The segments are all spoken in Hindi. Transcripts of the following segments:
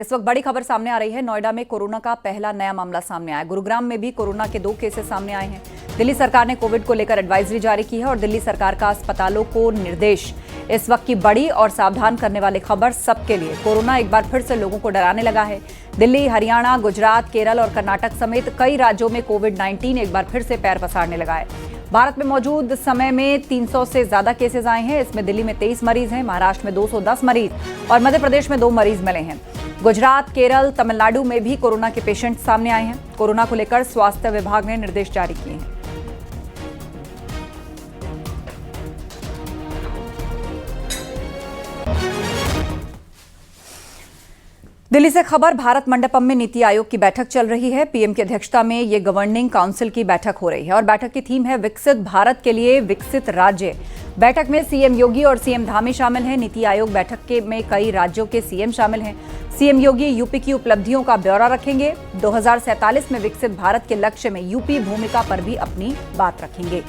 इस वक्त बड़ी खबर सामने आ रही है। नोएडा में कोरोना का पहला नया मामला सामने आया। गुरुग्राम में भी कोरोना के 2 केसेस सामने आए हैं। दिल्ली सरकार ने कोविड को लेकर एडवाइजरी जारी की है और दिल्ली सरकार का अस्पतालों को निर्देश। इस वक्त की बड़ी और सावधान करने वाली खबर सबके लिए। कोरोना एक बार फिर से लोगों को डराने लगा है। दिल्ली, हरियाणा, गुजरात, केरल और कर्नाटक समेत कई राज्यों में कोविड-19 एक बार फिर से पैर पसारने लगा है। भारत में मौजूद समय में 300 से ज्यादा केसेस आए हैं। इसमें दिल्ली में 23 मरीज हैं, महाराष्ट्र में 210 मरीज और मध्य प्रदेश में 2 मरीज मिले हैं। गुजरात, केरल, तमिलनाडु में भी कोरोना के पेशेंट सामने आए हैं। कोरोना को लेकर स्वास्थ्य विभाग ने निर्देश जारी किए हैं। दिल्ली से खबर, भारत मंडपम में नीति आयोग की बैठक चल रही है। पीएम की अध्यक्षता में ये गवर्निंग काउंसिल की बैठक हो रही है और बैठक की थीम है विकसित भारत के लिए विकसित राज्य। बैठक में सीएम योगी और सीएम धामी शामिल हैं। नीति आयोग बैठक में कई राज्यों के सीएम शामिल हैं। सीएम योगी यूपी की उपलब्धियों का ब्यौरा रखेंगे। 2047 में विकसित भारत के लक्ष्य में यूपी भूमिका पर भी अपनी बात रखेंगे।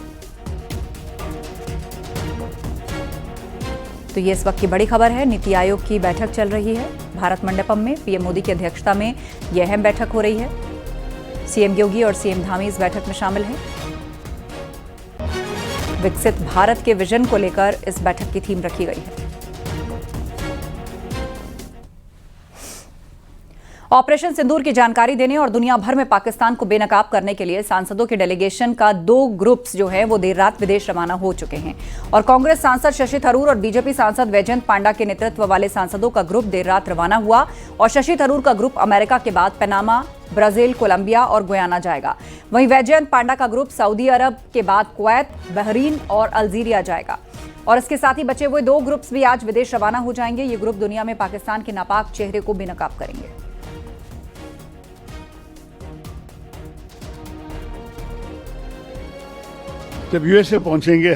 तो ये इस वक्त की बड़ी खबर है। नीति आयोग की बैठक चल रही है भारत मंडपम में। पीएम मोदी की अध्यक्षता में यह अहम बैठक हो रही है। सीएम योगी और सीएम धामी इस बैठक में शामिल हैं। विकसित भारत के विजन को लेकर इस बैठक की थीम रखी गई है। ऑपरेशन सिंदूर की जानकारी देने और दुनिया भर में पाकिस्तान को बेनकाब करने के लिए सांसदों के डेलीगेशन का 2 ग्रुप्स जो है वो देर रात विदेश रवाना हो चुके हैं और कांग्रेस सांसद शशि थरूर और बीजेपी सांसद वैजयंत पांडा के नेतृत्व वाले सांसदों का ग्रुप देर रात रवाना हुआ और शशि थरूर का ग्रुप अमेरिका के बाद पनामा, ब्राजील, कोलंबिया और गुयाना जाएगा। वहीं वैजयंत पांडा का ग्रुप सऊदी अरब के बाद कुवैत, बहरीन और अल्जीरिया जाएगा और इसके साथ ही बचे हुए 2 ग्रुप्स भी आज विदेश रवाना हो जाएंगे। ये ग्रुप दुनिया में पाकिस्तान के नापाक चेहरे को बेनकाब करेंगे। जब यूएसए पहुंचेंगे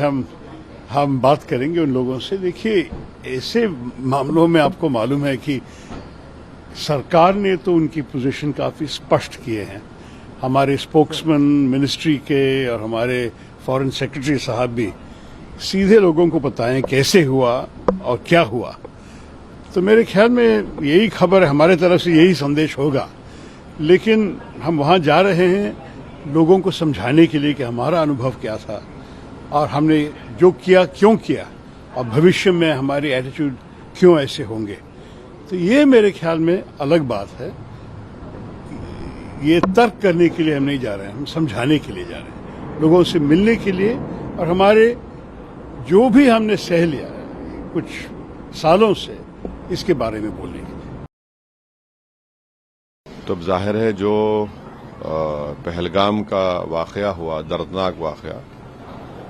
हम बात करेंगे उन लोगों से। देखिए, ऐसे मामलों में आपको मालूम है कि सरकार ने तो उनकी पोजीशन काफी स्पष्ट किए हैं। हमारे स्पोक्समैन मिनिस्ट्री के और हमारे फॉरेन सेक्रेटरी साहब भी सीधे लोगों को बताएं कैसे हुआ और क्या हुआ। तो मेरे ख्याल में यही खबर हमारे तरफ से, यही संदेश होगा। लेकिन हम वहां जा रहे हैं लोगों को समझाने के लिए कि हमारा अनुभव क्या था और हमने जो किया क्यों किया और भविष्य में हमारी एटीट्यूड क्यों ऐसे होंगे। तो ये मेरे ख्याल में अलग बात है। ये तर्क करने के लिए हम नहीं जा रहे हैं, हम समझाने के लिए जा रहे हैं, लोगों से मिलने के लिए और हमारे जो भी हमने सह लिया है कुछ सालों से इसके बारे में बोलने के लिए। तो अब जाहिर है जो पहलगाम का वाकया हुआ, दर्दनाक वाकया,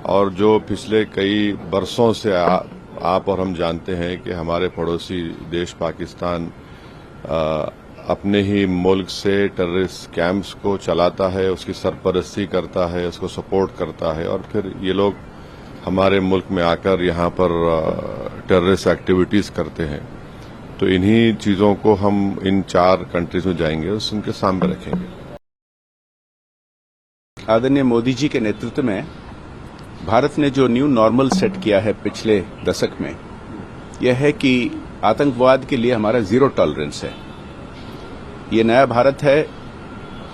और जो पिछले कई बरसों से आप और हम जानते हैं कि हमारे पड़ोसी देश पाकिस्तान अपने ही मुल्क से टेररिस्ट कैंप्स को चलाता है, उसकी सरपरस्ती करता है, उसको सपोर्ट करता है और फिर ये लोग हमारे मुल्क में आकर यहाँ पर टेररिस्ट एक्टिविटीज करते हैं। तो इन्हीं चीजों को हम इन 4 कंट्रीज में जाएंगे और उनके सामने रखेंगे। आदरणीय मोदी जी के नेतृत्व में भारत ने जो न्यू नॉर्मल सेट किया है पिछले दशक में, यह है कि आतंकवाद के लिए हमारा 0 टॉलरेंस है। ये नया भारत है,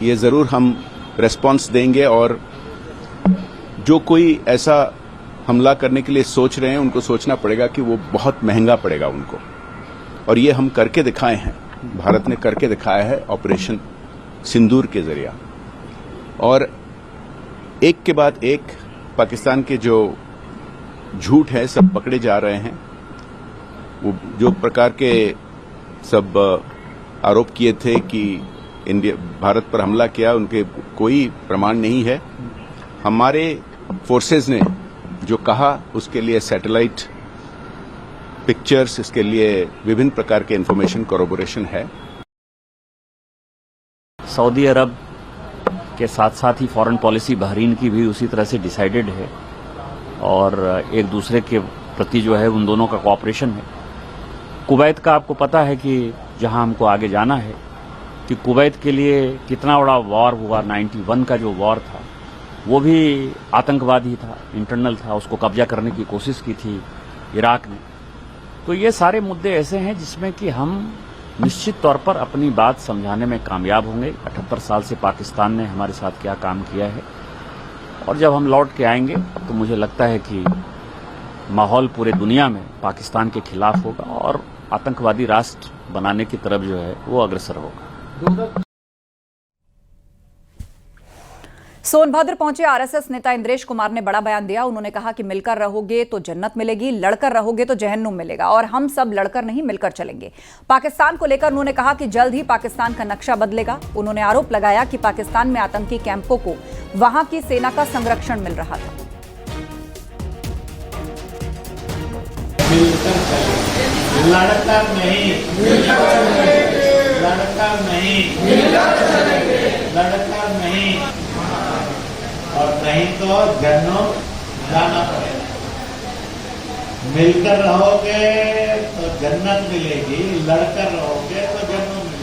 ये जरूर हम रेस्पॉन्स देंगे और जो कोई ऐसा हमला करने के लिए सोच रहे हैं उनको सोचना पड़ेगा कि वो बहुत महंगा पड़ेगा उनको, और ये हम करके दिखाए हैं। भारत ने करके दिखाया है ऑपरेशन सिंदूर के जरिए। और एक के बाद एक पाकिस्तान के जो झूठ है सब पकड़े जा रहे हैं। वो जो प्रकार के सब आरोप किए थे कि इंडिया भारत पर हमला किया, उनके कोई प्रमाण नहीं है। हमारे फोर्सेज ने जो कहा उसके लिए सैटेलाइट पिक्चर्स, इसके लिए विभिन्न प्रकार के इंफॉर्मेशन कोरोबोरेशन है। सऊदी अरब के साथ साथ ही फॉरेन पॉलिसी बहरीन की भी उसी तरह से डिसाइडेड है और एक दूसरे के प्रति जो है उन दोनों का कोऑपरेशन है। कुवैत का आपको पता है कि जहां हमको आगे जाना है कि कुवैत के लिए कितना बड़ा वॉर हुआ। 91 का जो वॉर था वो भी आतंकवादी था, इंटरनल था, उसको कब्जा करने की कोशिश की थी इराक ने। तो ये सारे मुद्दे ऐसे हैं जिसमें कि हम निश्चित तौर पर अपनी बात समझाने में कामयाब होंगे। 78 साल से पाकिस्तान ने हमारे साथ क्या काम किया है, और जब हम लौट के आएंगे तो मुझे लगता है कि माहौल पूरे दुनिया में पाकिस्तान के खिलाफ होगा और आतंकवादी राष्ट्र बनाने की तरफ जो है वो अग्रसर होगा। सोनभद्र पहुंचे आरएसएस नेता इंद्रेश कुमार ने बड़ा बयान दिया। उन्होंने कहा कि मिलकर रहोगे तो जन्नत मिलेगी, लड़कर रहोगे तो जहन्नुम मिलेगा, और हम सब लड़कर नहीं मिलकर चलेंगे। पाकिस्तान को लेकर उन्होंने कहा कि जल्द ही पाकिस्तान का नक्शा बदलेगा। उन्होंने आरोप लगाया कि पाकिस्तान में आतंकी कैंपों को वहां की सेना का संरक्षण मिल रहा था। लड़कर नहीं, लड़कर नहीं, लड़कर नहीं, और नहीं तो जन्नत जाना पड़ेगा। मिलकर रहोगे तो जन्नत मिलेगी, लड़कर रहोगे तो जन्नत मिलेगी।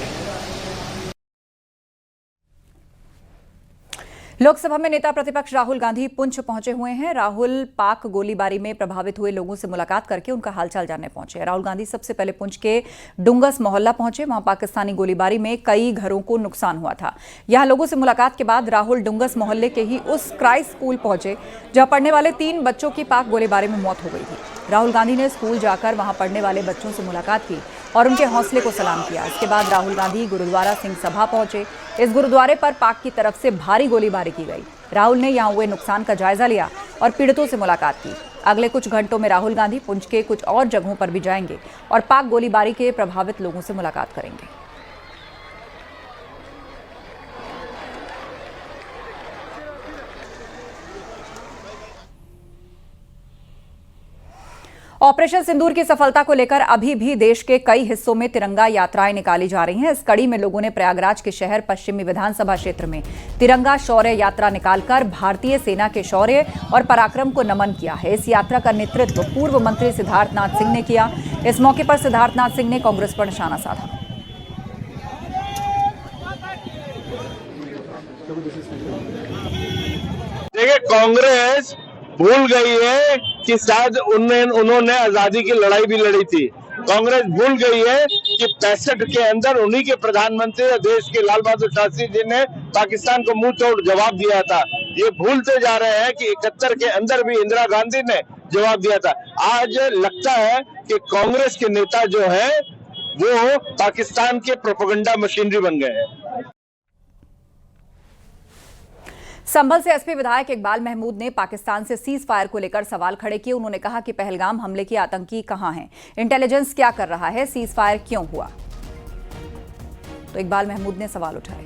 लोकसभा में नेता प्रतिपक्ष राहुल गांधी पुंछ पहुंचे हुए हैं। राहुल पाक गोलीबारी में प्रभावित हुए लोगों से मुलाकात करके उनका हालचाल जानने पहुंचे। राहुल गांधी सबसे पहले पुंछ के डुंगस मोहल्ला पहुंचे। वहां पाकिस्तानी गोलीबारी में कई घरों को नुकसान हुआ था। यहां लोगों से मुलाकात के बाद राहुल डुंगस मोहल्ले के ही उस क्राइस्ट स्कूल पहुंचे जहां पढ़ने वाले 3 बच्चों की पाक गोलीबारी में मौत हो गई थी। राहुल गांधी ने स्कूल जाकर वहां पढ़ने वाले बच्चों से मुलाकात की और उनके हौसले को सलाम किया। इसके बाद राहुल गांधी गुरुद्वारा सिंह सभा पहुंचे। इस गुरुद्वारे पर पाक की तरफ से भारी गोलीबारी की गई। राहुल ने यहां हुए नुकसान का जायजा लिया और पीड़ितों से मुलाकात की। अगले कुछ घंटों में राहुल गांधी पुंछ के कुछ और जगहों पर भी जाएंगे और पाक गोलीबारी के प्रभावित लोगों से मुलाकात करेंगे। ऑपरेशन सिंदूर की सफलता को लेकर अभी भी देश के कई हिस्सों में तिरंगा यात्राएं निकाली जा रही हैं। इस कड़ी में लोगों ने प्रयागराज के शहर पश्चिमी विधानसभा क्षेत्र में तिरंगा शौर्य यात्रा निकालकर भारतीय सेना के शौर्य और पराक्रम को नमन किया है। इस यात्रा का नेतृत्व पूर्व मंत्री सिद्धार्थनाथ सिंह ने किया। इस मौके पर सिद्धार्थनाथ सिंह ने कांग्रेस पर निशाना साधा। देखिए, कांग्रेस भूल गई है कि शायद उन्होंने आजादी की लड़ाई भी लड़ी थी। कांग्रेस भूल गई है कि 65 के अंदर उन्हीं के प्रधानमंत्री और देश के लाल बहादुर शास्त्री जी ने पाकिस्तान को मुंह तोड़ जवाब दिया था। ये भूलते जा रहे हैं कि 71 के अंदर भी इंदिरा गांधी ने जवाब दिया था। आज लगता है कि कांग्रेस के नेता जो है वो पाकिस्तान के प्रोपेगेंडा मशीनरी बन गए हैं। संभल से एसपी विधायक इकबाल महमूद ने पाकिस्तान से सीज फायर को लेकर सवाल खड़े किए। उन्होंने कहा कि पहलगाम हमले की आतंकी कहां हैं, इंटेलिजेंस क्या कर रहा है, सीज फायर क्यों हुआ। तो इकबाल महमूद ने सवाल उठाए।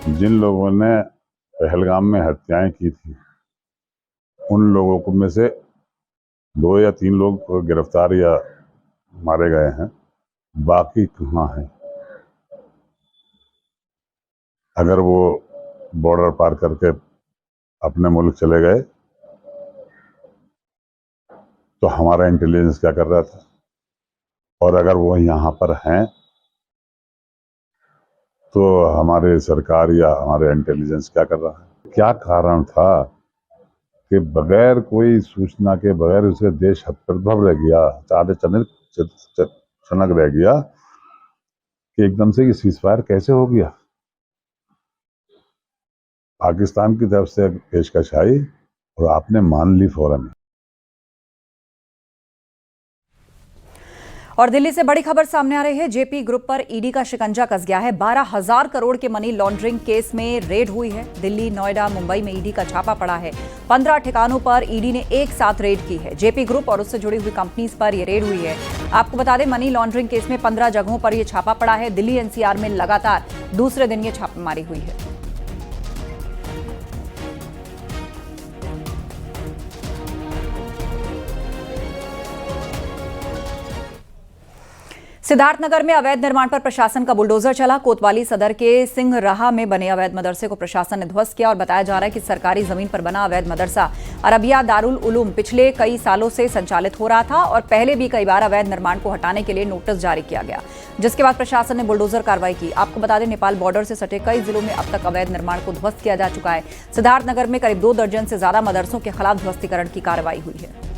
जिन लोगों ने पहलगाम में हत्याएं की थी उन लोगों को में से 2 या 3 लोग गिरफ्तार या मारे गए हैं, बाकी कहां हैं। अगर वो बॉर्डर पार करके अपने मुल्क चले गए तो हमारा इंटेलिजेंस क्या कर रहा था, और अगर वो यहाँ पर हैं तो हमारे सरकार या हमारे इंटेलिजेंस क्या कर रहा है। क्या कारण था कि बगैर कोई सूचना के, बगैर उसे देश हतप्रभ रह गया, चारे चनक रह गया कि एकदम से ये सीजफायर कैसे हो गया। पाकिस्तान की तरफ से पेशकश आई और आपने मान ली फौरन। और दिल्ली से बड़ी खबर सामने आ रही है। जेपी ग्रुप पर ईडी का शिकंजा कस गया है। 12,000 करोड़ के मनी लॉन्ड्रिंग केस में रेड हुई है। दिल्ली, नोएडा, मुंबई में ईडी का छापा पड़ा है। 15 ठिकानों पर ईडी ने एक साथ रेड की है। जेपी ग्रुप और उससे जुड़ी हुई कंपनीज पर यह रेड हुई है। आपको बता दें, मनी लॉन्ड्रिंग केस में 15 जगहों पर यह छापा पड़ा है। दिल्ली एनसीआर में लगातार दूसरे दिन यह छापेमारी हुई है। सिद्धार्थनगर में अवैध निर्माण पर प्रशासन का बुलडोजर चला। कोतवाली सदर के सिंहराहा में बने अवैध मदरसे को प्रशासन ने ध्वस्त किया और बताया जा रहा है कि सरकारी जमीन पर बना अवैध मदरसा अरबिया दारुल उलूम पिछले कई सालों से संचालित हो रहा था और पहले भी कई बार अवैध निर्माण को हटाने के लिए नोटिस जारी किया गया, जिसके बाद प्रशासन ने बुलडोजर कार्रवाई की। आपको बता दें, नेपाल बॉर्डर से सटे कई जिलों में अब तक अवैध निर्माण को ध्वस्त किया जा चुका है। सिद्धार्थनगर में करीब 2 दर्जन से ज्यादा मदरसों के खिलाफ ध्वस्तीकरण की कार्रवाई हुई है।